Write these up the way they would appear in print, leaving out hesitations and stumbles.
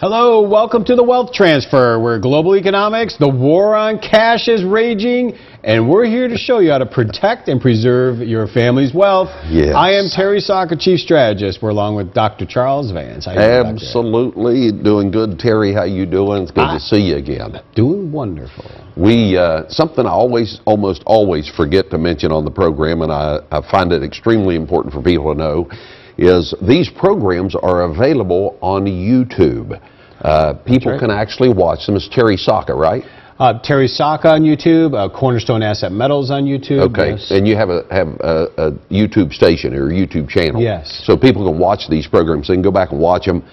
Hello, welcome to the Wealth Transfer, where global economics, the war on cash is raging, and we're here to show you how to protect and preserve your family's wealth. Yes. I am Terry Sacka, Chief Strategist. We're along with Dr. Charles Vance. How you doing, Absolutely. Doing good. Terry, how you doing? It's good to see you again. Doing wonderful. Something I almost always forget to mention on the program, and I find it extremely important for people to know, is these programs are available on YouTube. People can actually watch them. It's Terry Sacka, right? Terry Sacka on YouTube, Cornerstone Asset Metals on YouTube. Okay, yes. And you have a YouTube station or a YouTube channel. Yes. So people can watch these programs. They can go back and watch them.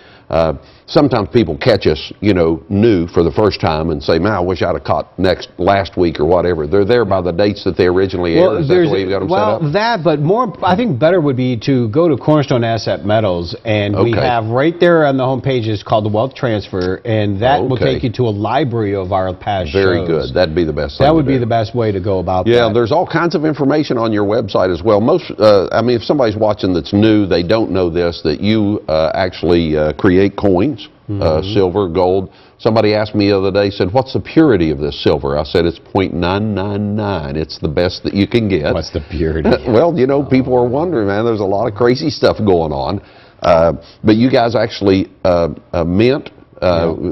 Sometimes people catch us, new for the first time and say, man, I wish I'd have caught last week or whatever. They're there by the dates that they originally aired. Is that the way you've got them set up? Well, that, but more, I think better would be to go to Cornerstone Asset Metals, and we have right there on the home page is called the Wealth Transfer, and that will take you to a library of our past shows. Very good. That'd be the best thing. That would be the best way to go about that. Yeah, there's all kinds of information on your website as well. I mean, if somebody's watching that's new, they don't know this, that you actually create coins. Silver, gold. Somebody asked me the other day, said, what's the purity of this silver? I said, it's 0.999. It's the best that you can get. What's the purity? Well, people are wondering, man, there's a lot of crazy stuff going on. But you guys actually mint.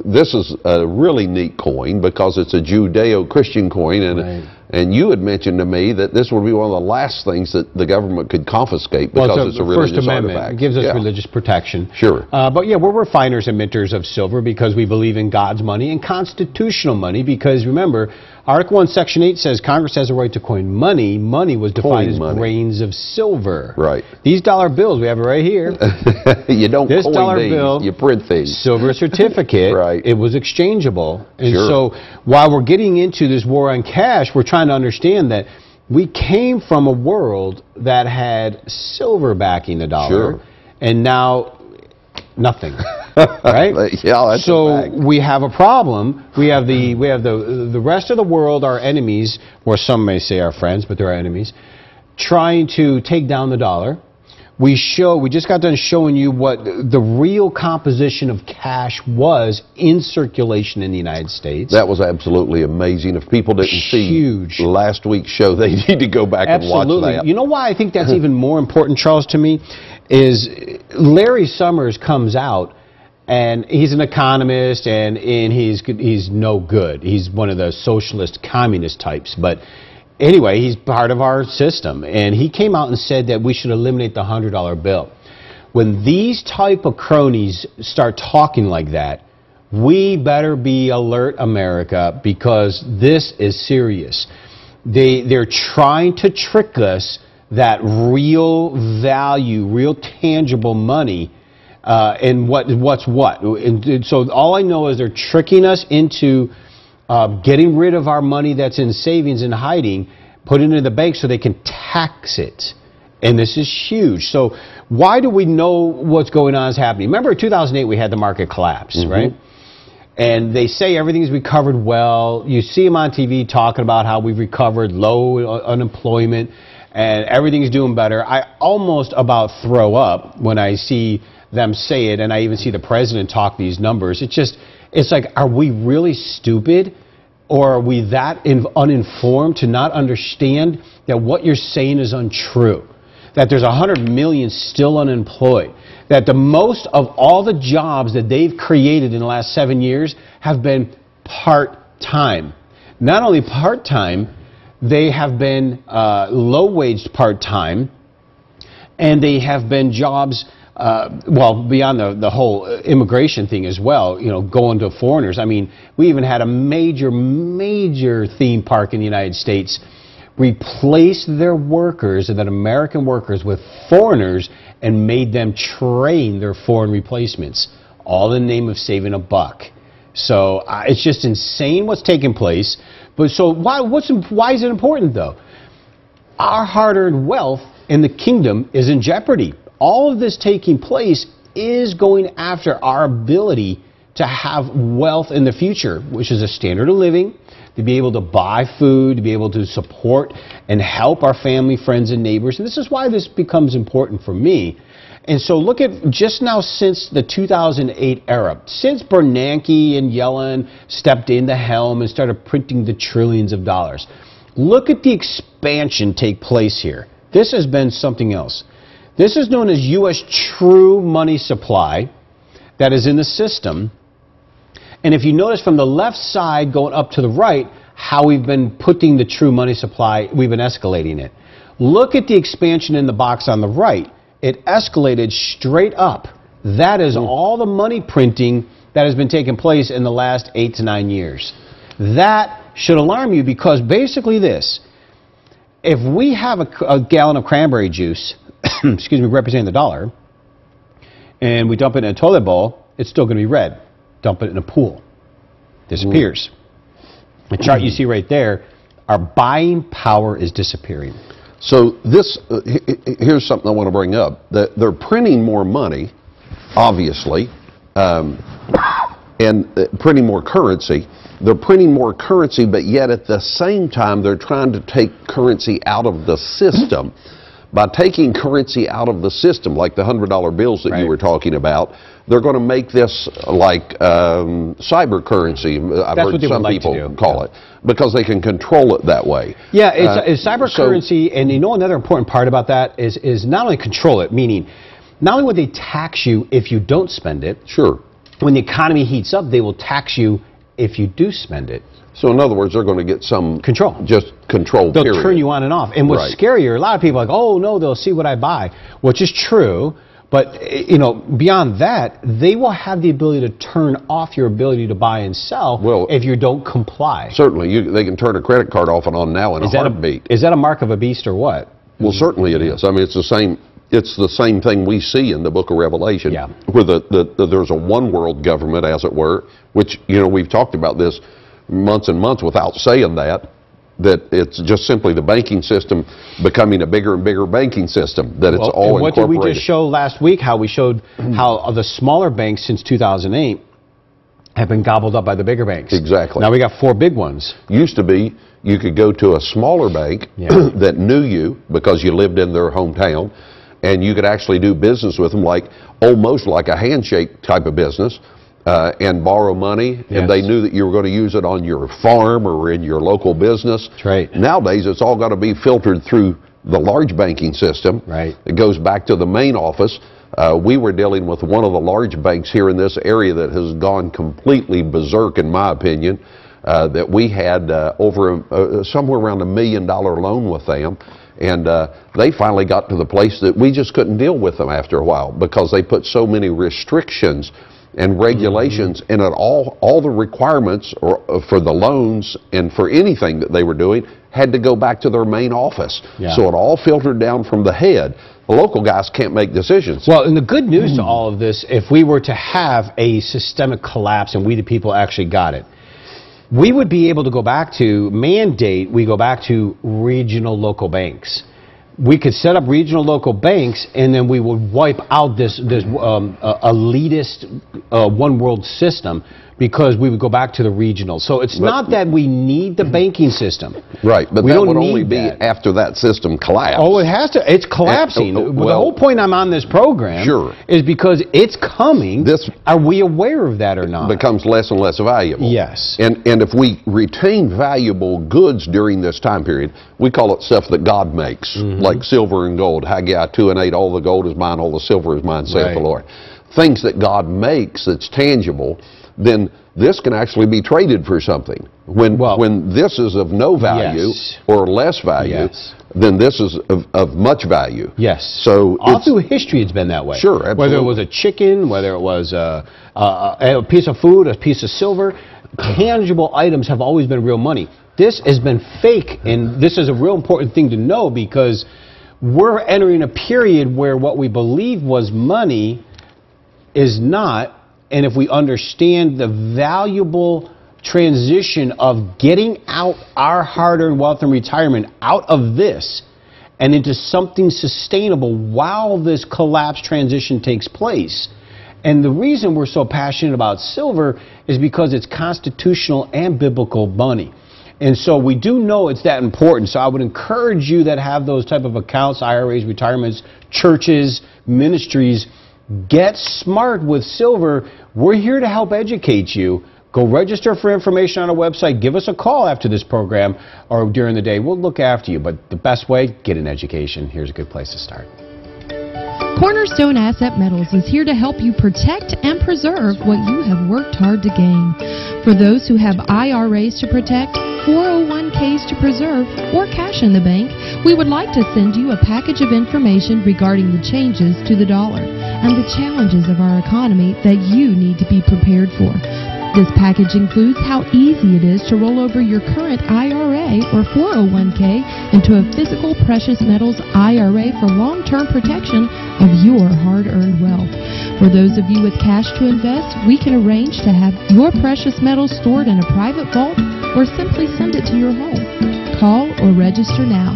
This is a really neat coin because it's a Judeo-Christian coin, and you had mentioned to me that this would be one of the last things that the government could confiscate because it's a religious First Amendment. artifact. It gives us religious protection. Sure. But yeah, we're refiners and minters of silver because we believe in God's money and constitutional money because, remember, Article 1, Section 8 says Congress has a right to coin money. Money was defined as grains of silver. Right. These dollar bills, we have it right here. You don't this coin dollar these, bill, you print these. Silver certificate. Right. It was exchangeable. And so while we're getting into this war on cash, we're trying to understand that we came from a world that had silver backing the dollar, and now nothing. Right? Yeah, that's so we have a problem. We have the rest of the world, our enemies, or some may say our friends, but they're our enemies, trying to take down the dollar. We just got done showing you what the real composition of cash was in circulation in the United States. That was absolutely amazing. If people didn't see last week's show, they need to go back and watch that. You know why I think that's even more important, Charles, to me, is Larry Summers comes out, and he's an economist, and he's no good. He's one of the socialist, communist types, but anyway, he's part of our system, and he came out and said that we should eliminate the $100 bill. When these type of cronies start talking like that, we better be alert, America, because this is serious. They're trying to trick us that real value, real tangible money, and what's what. And so all I know is they're tricking us into getting rid of our money that's in savings and hiding, put it into the bank so they can tax it. And this is huge. So why do we know what's going on is happening? Remember in 2008 we had the market collapse, right? And they say everything's recovered well. You see them on TV talking about how we've recovered, low unemployment, and everything's doing better. I almost about throw up when I see them say it, and I even see the president talk these numbers. It's like, are we really stupid, or are we that uninformed to not understand that what you're saying is untrue? That there's 100 million still unemployed. That the most of all the jobs that they've created in the last 7 years have been part-time. Not only part-time, they have been low-waged part-time, and they have been jobs well, beyond the whole immigration thing as well, going to foreigners. I mean, we even had a major theme park in the United States replace their workers, that American workers, with foreigners and made them train their foreign replacements, all in the name of saving a buck. So it's just insane what's taking place. But so why is it important, though? Our hard-earned wealth in the kingdom is in jeopardy. All of this taking place is going after our ability to have wealth in the future, which is a standard of living, to be able to buy food, to be able to support and help our family, friends, and neighbors. And this is why this becomes important for me, And so look at just now since the 2008 era, since Bernanke and Yellen stepped in the helm and started printing the trillions of dollars. Look at the expansion take place here. This has been something else. This is known as U.S. true money supply that is in the system. And if you notice from the left side going up to the right, how we've been putting the true money supply, we've been escalating it. Look at the expansion in the box on the right. It escalated straight up. That is all the money printing that has been taking place in the last 8 to 9 years. That should alarm you, because basically this, if we have a gallon of cranberry juice, excuse me, representing the dollar, and we dump it in a toilet bowl, it's still going to be red. Dump it in a pool. Disappears. The chart you see right there, our buying power is disappearing. So this, here's something I want to bring up. They're printing more money, obviously, and printing more currency. They're printing more currency, but yet at the same time, they're trying to take currency out of the system. By taking currency out of the system, like the $100 bills that you were talking about, they're going to make this like cyber currency. I've heard some people call it, because they can control it that way. Yeah, it's cyber currency, and you know another important part about that is not only control it, meaning not only would they tax you if you don't spend it. Sure. When the economy heats up, they will tax you if you do spend it. So in other words, they're going to get some control. Just control, They'll turn you on and off. And what's scarier, a lot of people are like, oh no, they'll see what I buy, which is true. But you know, beyond that, they will have the ability to turn off your ability to buy and sell if you don't comply. Certainly, they can turn a credit card off and on now in a heartbeat. Is that a mark of a beast or what? Well, certainly it is. I mean, it's the same. It's the same thing we see in the book of Revelation, where there's a one world government, as it were, which, you know, we've talked about this months and months without saying that it's just simply the banking system becoming a bigger and bigger banking system, that it's all what incorporated. Did we just show last week? How we showed how the smaller banks since 2008 have been gobbled up by the bigger banks. Exactly. Now we got 4 big ones. Used to be you could go to a smaller bank that knew you because you lived in their hometown, and you could actually do business with them, like almost like a handshake type of business, and borrow money, and they knew that you were going to use it on your farm or in your local business. That's right. Nowadays, it's all got to be filtered through the large banking system. Right. It goes back to the main office. We were dealing with one of the large banks here in this area that has gone completely berserk, in my opinion, that we had somewhere around $1 million loan with them. And they finally got to the place that we just couldn't deal with them after a while, because they put so many restrictions and regulations, and all the requirements for the loans and for anything that they were doing had to go back to their main office. So it all filtered down from the head. The local guys can't make decisions. Well, and the good news to all of this, if we were to have a systemic collapse and we the people actually got it, we would be able to go back to we go back to regional local banks. We could set up regional local banks, and then we would wipe out this elitist one world system, because we would go back to the regional. So it's not that we need the banking system. Right, but that would only be after that system collapsed. Oh, it has to. It's collapsing. The whole point I'm on this program is because it's coming. Are we aware of that or not? Becomes less and less valuable. Yes. And if we retain valuable goods during this time period, we call it stuff that God makes, like silver and gold. Haggai 2:8, all the gold is mine, all the silver is mine, saith the Lord. Things that God makes that's tangible, then this can actually be traded for something. When this is of no value or less value, then this is of much value. Yes. So all through history it's been that way. Sure, absolutely. Whether it was a chicken, whether it was a piece of food, a piece of silver, tangible items have always been real money. This has been fake, and this is a real important thing to know, because we're entering a period where what we believe was money is not. And if we understand the valuable transition of getting out our hard-earned wealth and retirement out of this and into something sustainable while this collapse transition takes place. And the reason we're so passionate about silver is because it's constitutional and biblical money. And so we do know it's that important. So I would encourage you that have those type of accounts, IRAs, retirements, churches, ministries, get smart with silver. We're here to help educate you. Go register for information on our website. Give us a call after this program or during the day. We'll look after you. But the best way, get an education. Here's a good place to start. Cornerstone Asset Metals is here to help you protect and preserve what you have worked hard to gain. For those who have IRAs to protect, 401ks to preserve, or cash in the bank, we would like to send you a package of information regarding the changes to the dollar and the challenges of our economy that you need to be prepared for. This package includes how easy it is to roll over your current IRA or 401k into a physical precious metals IRA for long-term protection of your hard-earned wealth. For those of you with cash to invest, we can arrange to have your precious metals stored in a private vault or simply send it to your home. Call or register now.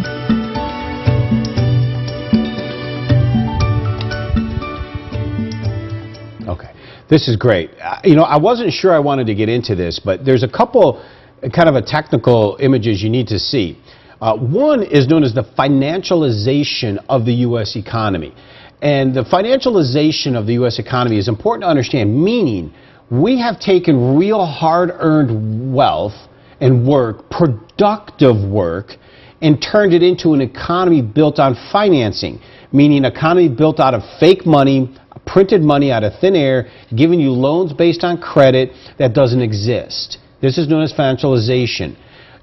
Okay, this is great. You know, I wasn't sure I wanted to get into this, but there's a couple kind of a technical images you need to see. One is known as the financialization of the U.S. economy. And the financialization of the U.S. economy is important to understand, meaning we have taken real hard-earned wealth and work, productive work, and turned it into an economy built on financing, meaning an economy built out of fake money, printed money out of thin air, giving you loans based on credit that doesn't exist. This is known as financialization.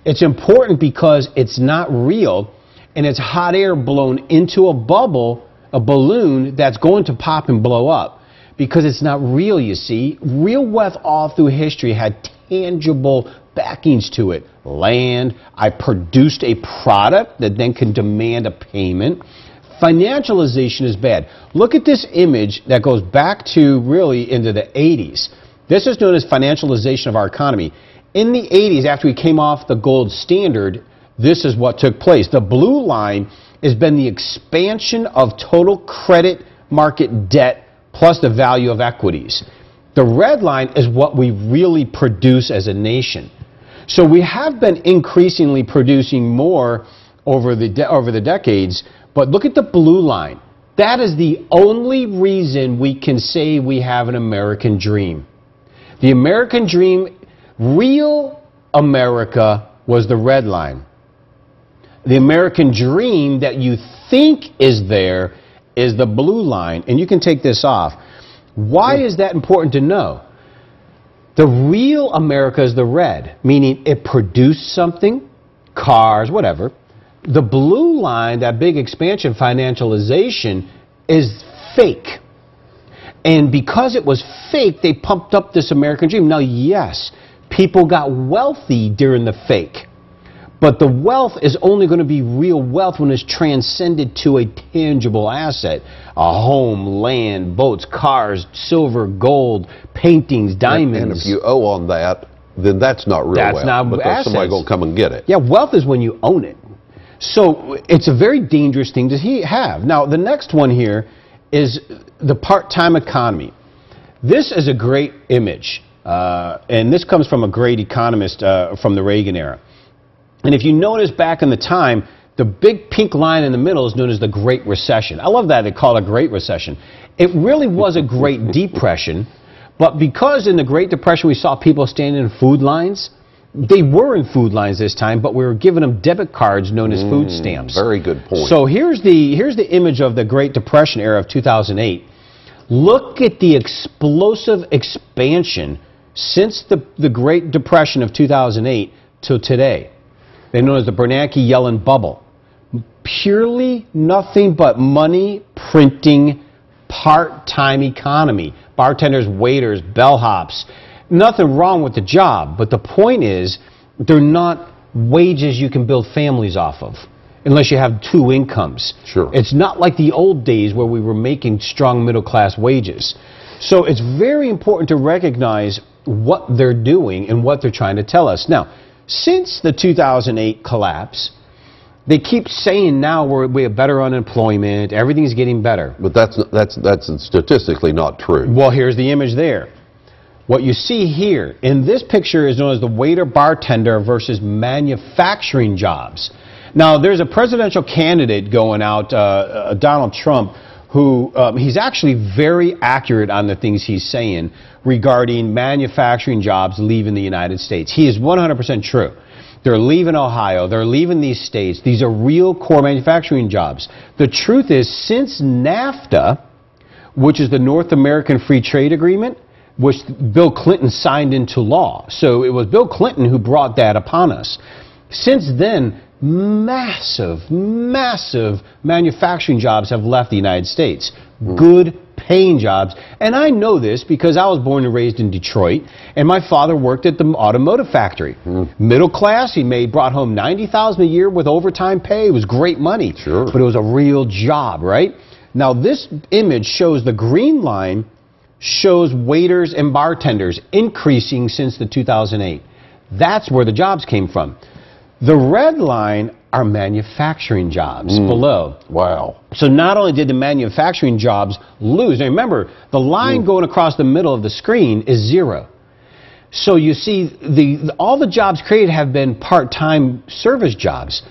It's important because it's not real, and it's hot air blown into a bubble, a balloon that's going to pop and blow up. Because it's not real, you see. Real wealth all through history had tangible backings to it. Land, I produced a product that then can demand a payment. Financialization is bad. Look at this image that goes back to really into the 80s. This is known as financialization of our economy. In the 80s, after we came off the gold standard, this is what took place. The blue line has been the expansion of total credit market debt plus the value of equities. The red line is what we really produce as a nation. So we have been increasingly producing more over the decades, but look at the blue line. That is the only reason we can say we have an American dream. The American dream, real America, was the red line. The American dream that you think is there is the blue line, and you can take this off. Why is that important to know? The real America is the red, meaning it produced something, cars, whatever. The blue line, that big expansion, financialization, is fake. And because it was fake, they pumped up this American dream. Now, yes, people got wealthy during the fake. But the wealth is only going to be real wealth when it's transcended to a tangible asset. A home, land, boats, cars, silver, gold, paintings, diamonds. And if you owe on that, then that's not real wealth. That's not because assets. Somebody's going to come and get it. Yeah, wealth is when you own it. So it's a very dangerous thing to have. Now, the next one here is the part-time economy. This is a great image. And this comes from a great economist from the Reagan era. And if you notice back in the time, the big pink line in the middle is known as the Great Recession. I love that they call it a Great Recession. It really was a Great Depression, but because in the Great Depression we saw people standing in food lines, they were in food lines this time, but we were giving them debit cards known as food stamps. Very good point. So here's the image of the Great Depression era of 2008. Look at the explosive expansion since the Great Depression of 2008 to today. They're known as the Bernanke-Yellen bubble. Purely nothing but money printing part-time economy. Bartenders, waiters, bellhops. Nothing wrong with the job, but the point is they're not wages you can build families off of unless you have two incomes. Sure. It's not like the old days where we were making strong middle-class wages. So it's very important to recognize what they're doing and what they're trying to tell us. Now, since the 2008 collapse, they keep saying now we have better unemployment, everything's getting better. But that's statistically not true. Well, here's the image there. What you see here in this picture is known as the waiter bartender versus manufacturing jobs. Now, there's a presidential candidate going out, Donald Trump, who he's actually very accurate on the things he's saying regarding manufacturing jobs leaving the United States. He is 100% true. They're leaving Ohio. They're leaving these states. These are real core manufacturing jobs. The truth is, since NAFTA, which is the North American Free Trade Agreement, which Bill Clinton signed into law. So it was Bill Clinton who brought that upon us. Since then, massive manufacturing jobs have left the United States. Good paying jobs. And I know this because I was born and raised in Detroit, and my father worked at the automotive factory. Middle class, he brought home $90,000 a year with overtime pay. It was great money. Sure. But it was a real job, right? Now this image shows the green line shows waiters and bartenders increasing since the 2008. That's where the jobs came from. The red line are manufacturing jobs below. Wow. So not only did the manufacturing jobs lose, now remember, the line going across the middle of the screen is 0. So you see, all the jobs created have been part-time service jobs.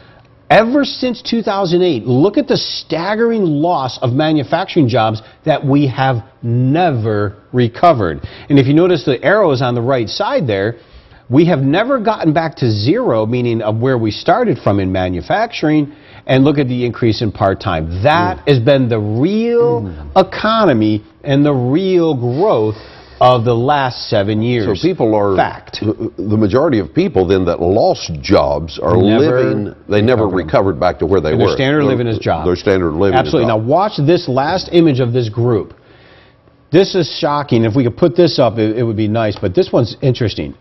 Ever since 2008, look at the staggering loss of manufacturing jobs that we have never recovered. And if you notice the arrows on the right side there, we have never gotten back to 0, meaning of where we started from in manufacturing, and look at the increase in part-time. That has been the real economy and the real growth of the last 7 years. So people are, fact. The majority of people then that lost jobs are they never recovered back to where they were. Their standard of living is job. Their standard of living Absolutely. is job. Now watch this last image of this group. This is shocking. If we could put this up, it would be nice, but this one's interesting.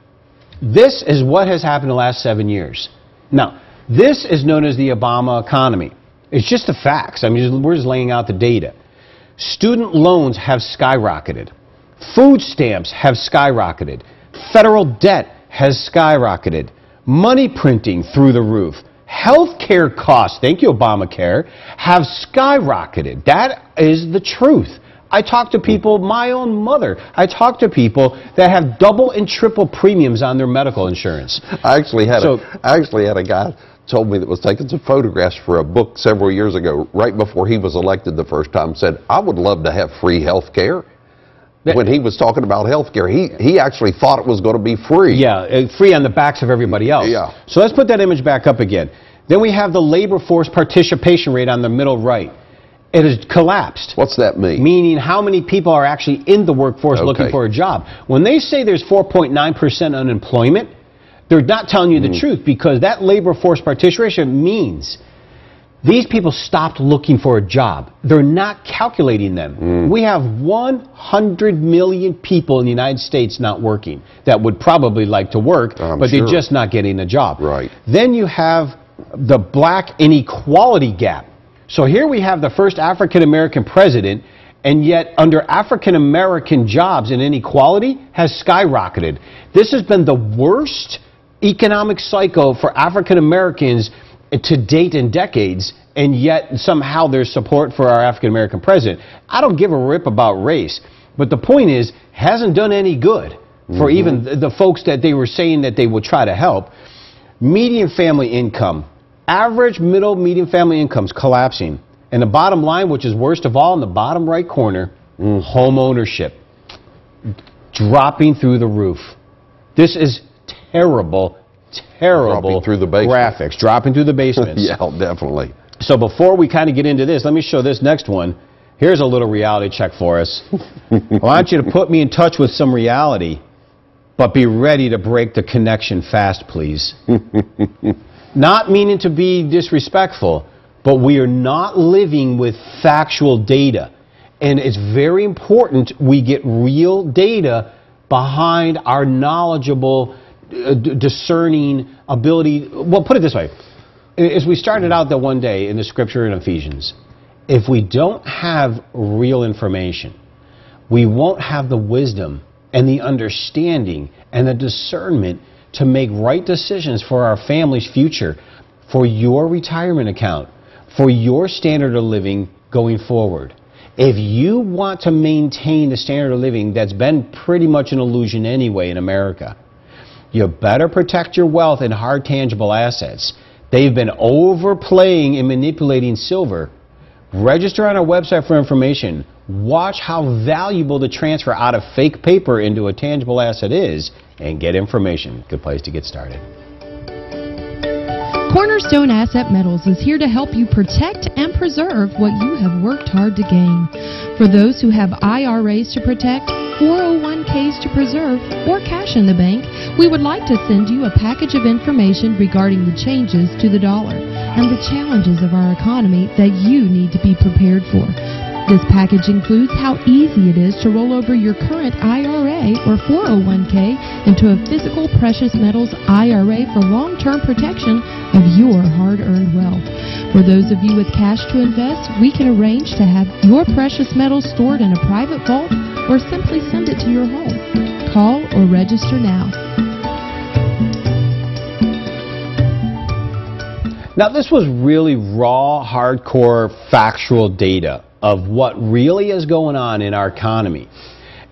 This is what has happened the last 7 years. Now, this is known as the Obama economy. It's just the facts. I mean, we're just laying out the data. Student loans have skyrocketed. Food stamps have skyrocketed. Federal debt has skyrocketed. Money printing through the roof. Healthcare costs, thank you Obamacare, have skyrocketed. That is the truth. I talk to people, my own mother, I talk to people that have double and triple premiums on their medical insurance. I actually had a guy told me that was taking some photographs for a book several years ago, right before he was elected the first time, said, I would love to have free health care. When he was talking about health care, he actually thought it was going to be free. Yeah, free on the backs of everybody else. Yeah. So let's put that image back up again. Then we have the labor force participation rate on the middle right. It has collapsed. What's that mean? Meaning how many people are actually in the workforce looking for a job. When they say there's 4.9% unemployment, they're not telling you the truth, because that labor force participation means these people stopped looking for a job. They're not calculating them. We have 100 million people in the United States not working that would probably like to work, but they're just not getting a job. Right. Then you have the black inequality gap. So here we have the first African-American president, and yet under African-American jobs and inequality has skyrocketed. This has been the worst economic cycle for African-Americans to date in decades, and yet somehow there's support for our African-American president. I don't give a rip about race, but the point is, hasn't done any good for even the folks that they were saying that they would try to help. Median family income, average middle median family income's collapsing. And the bottom line, which is worst of all in the bottom right corner, home ownership dropping through the roof. This is terrible Dropping through the basement. graphics, dropping through the basements. Yeah, definitely. So before we kind of get into this, let me show this next one. Here's a little reality check for us. I want you to put me in touch with some reality, but be ready to break the connection fast, please. Not meaning to be disrespectful, but we are not living with factual data. And it's very important we get real data behind our knowledgeable, discerning ability. Well, put it this way. As we started out that one day in the scripture in Ephesians, if we don't have real information, we won't have the wisdom and the understanding and the discernment to make right decisions for our family's future, for your retirement account, for your standard of living going forward. If you want to maintain the standard of living that's been pretty much an illusion anyway in America, you better protect your wealth in hard tangible assets. They've been overplaying and manipulating silver. Register on our website for information. Watch how valuable the transfer out of fake paper into a tangible asset is, and get information. Good place to get started. Cornerstone Asset Metals is here to help you protect and preserve what you have worked hard to gain. For those who have IRAs to protect, 401ks to preserve, or cash in the bank, we would like to send you a package of information regarding the changes to the dollar and the challenges of our economy that you need to be prepared for. This package includes how easy it is to roll over your current IRA or 401k into a physical precious metals IRA for long-term protection of your hard-earned wealth. For those of you with cash to invest, we can arrange to have your precious metals stored in a private vault or simply send it to your home. Call or register now. Now, this was really raw, hardcore, factual data of what really is going on in our economy.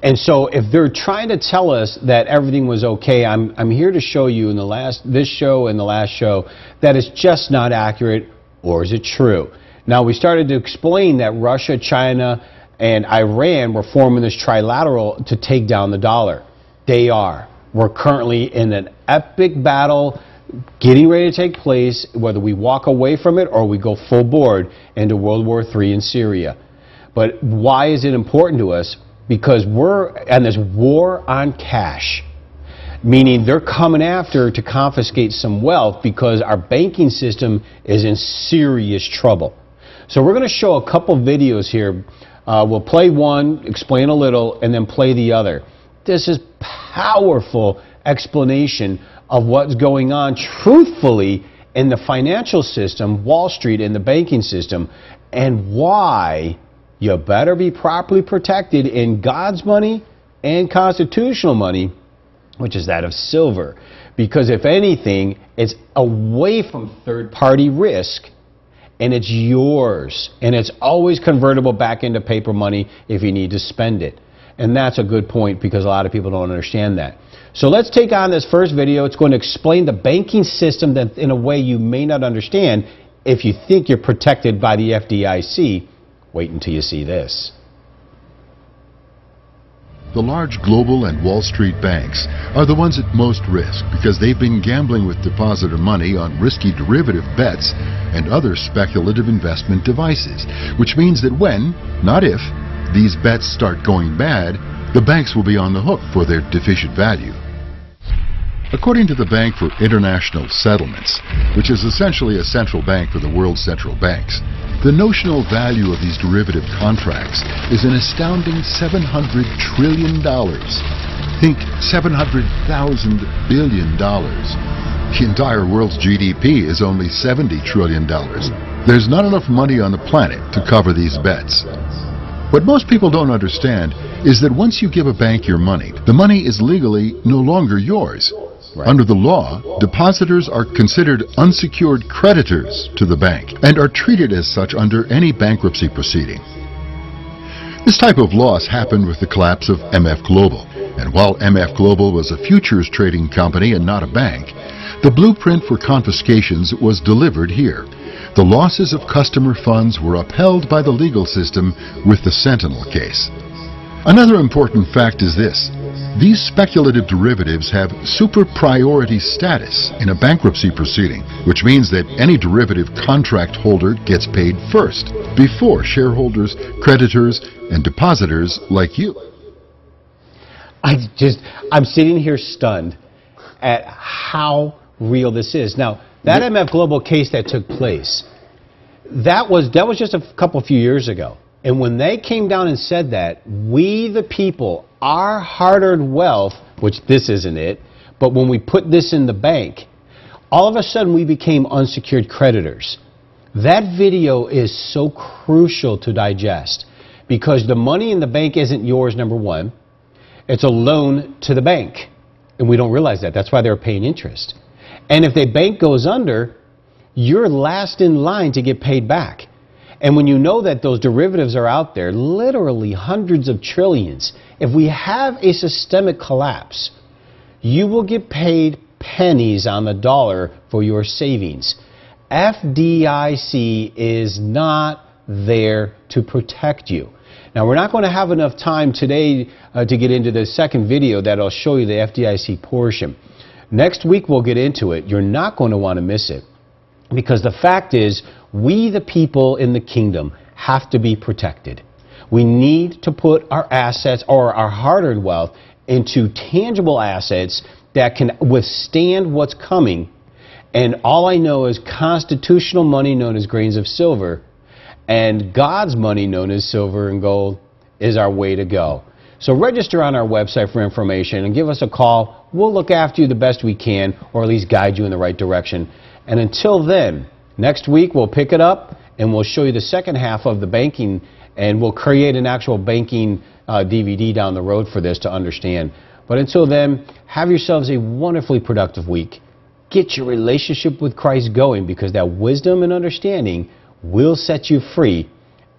And so if they're trying to tell us that everything was okay, I'm here to show you in this show and the last show that it's just not accurate, or is it true? Now, we started to explain that Russia, China, and Iran were forming this trilateral to take down the dollar. They are. We're currently in an epic battle getting ready to take place, whether we walk away from it or we go full board into World War III in Syria. But why is it important to us? Because we're in this war on cash, meaning they're coming after to confiscate some wealth because our banking system is in serious trouble. So we're going to show a couple videos here. We'll play one, explain a little, and then play the other. This is powerful explanation of what's going on truthfully in the financial system, Wall Street, and the banking system, and why you better be properly protected in God's money and constitutional money, which is that of silver. Because if anything, it's away from third-party risk, and it's yours. And it's always convertible back into paper money if you need to spend it. And that's a good point because a lot of people don't understand that. So let's take on this first video. It's going to explain the banking system that in a way you may not understand if you think you're protected by the FDIC. Wait until you see this. The large global and Wall Street banks are the ones at most risk because they've been gambling with depositor money on risky derivative bets and other speculative investment devices, which means that when, not if, these bets start going bad, the banks will be on the hook for their deficient value. According to the Bank for International Settlements, which is essentially a central bank for the world's central banks, the notional value of these derivative contracts is an astounding $700 trillion. Think 700,000 billion dollars. The entire world's GDP is only $70 trillion. There's not enough money on the planet to cover these bets. What most people don't understand is that once you give a bank your money, the money is legally no longer yours. Right. Under the law, depositors are considered unsecured creditors to the bank and are treated as such under any bankruptcy proceeding. This type of loss happened with the collapse of MF Global, and while MF Global was a futures trading company and not a bank, the blueprint for confiscations was delivered here. The losses of customer funds were upheld by the legal system with the Sentinel case. Another important fact is this. These speculative derivatives have super priority status in a bankruptcy proceeding, which means that any derivative contract holder gets paid first, before shareholders, creditors, and depositors like you. I'm sitting here stunned at how real this is. Now, that MF Global case that took place, that was just a few years ago. And when they came down and said that, we the people, our hard-earned wealth, which this isn't it, but when we put this in the bank, all of a sudden we became unsecured creditors. That video is so crucial to digest because the money in the bank isn't yours, number one. It's a loan to the bank. And we don't realize that. That's why they're paying interest. And if the bank goes under, you're last in line to get paid back. And when you know that those derivatives are out there, literally hundreds of trillions, if we have a systemic collapse, you will get paid pennies on the dollar for your savings. FDIC is not there to protect you. Now, we're not going to have enough time today to get into the second video that'll show you the FDIC portion. Next week, we'll get into it. You're not going to want to miss it, because the fact is, we, the people in the kingdom, have to be protected. We need to put our assets, or our hard-earned wealth, into tangible assets that can withstand what's coming. And all I know is constitutional money, known as grains of silver, and God's money, known as silver and gold, is our way to go. So register on our website for information and give us a call. We'll look after you the best we can, or at least guide you in the right direction. And until then, next week we'll pick it up and we'll show you the second half of the banking, and we'll create an actual banking DVD down the road for this to understand. But until then, have yourselves a wonderfully productive week. Get your relationship with Christ going, because that wisdom and understanding will set you free.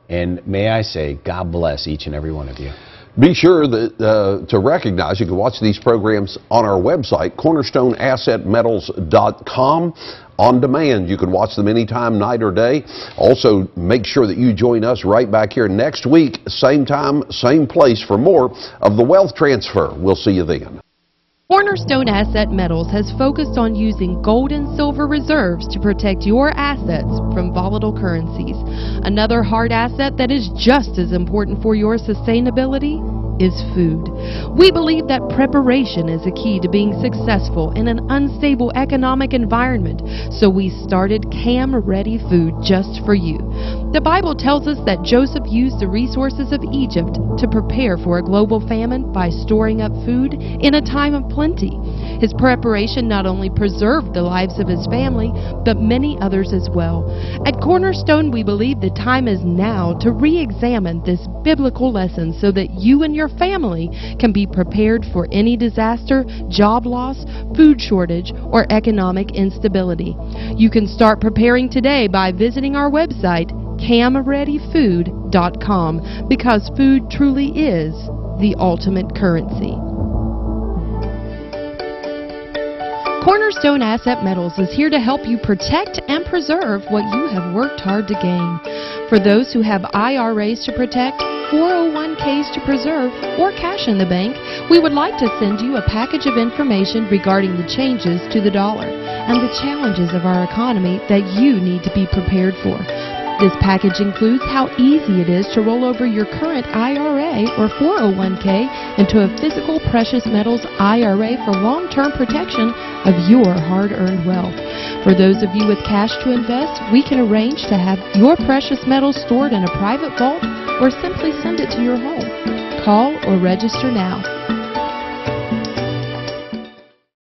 And may I say, God bless each and every one of you. Be sure that to recognize you can watch these programs on our website, CORNERSTONEAssetMetals.com. On demand. You can watch them anytime, night or day. Also, make sure that you join us right back here next week, same time, same place, for more of the Wealth Transfer. We'll see you then. Cornerstone Asset Metals has focused on using gold and silver reserves to protect your assets from volatile currencies. Another hard asset that is just as important for your sustainability is food. We believe that preparation is a key to being successful in an unstable economic environment, so we started Cam Ready Food just for you. The Bible tells us that Joseph used the resources of Egypt to prepare for a global famine by storing up food in a time of plenty. His preparation not only preserved the lives of his family, but many others as well. At Cornerstone, we believe the time is now to re-examine this biblical lesson so that you and your family can be prepared for any disaster, job loss, food shortage, or economic instability. You can start preparing today by visiting our website, camreadyfood.com, because food truly is the ultimate currency. Cornerstone Asset Metals is here to help you protect and preserve what you have worked hard to gain. For those who have IRAs to protect, 401ks to preserve, or cash in the bank, we would like to send you a package of information regarding the changes to the dollar and the challenges of our economy that you need to be prepared for. This package includes how easy it is to roll over your current IRA or 401k into a physical precious metals IRA for long-term protection of your hard-earned wealth. For those of you with cash to invest, we can arrange to have your precious metals stored in a private vault or simply send it to your home. Call or register now.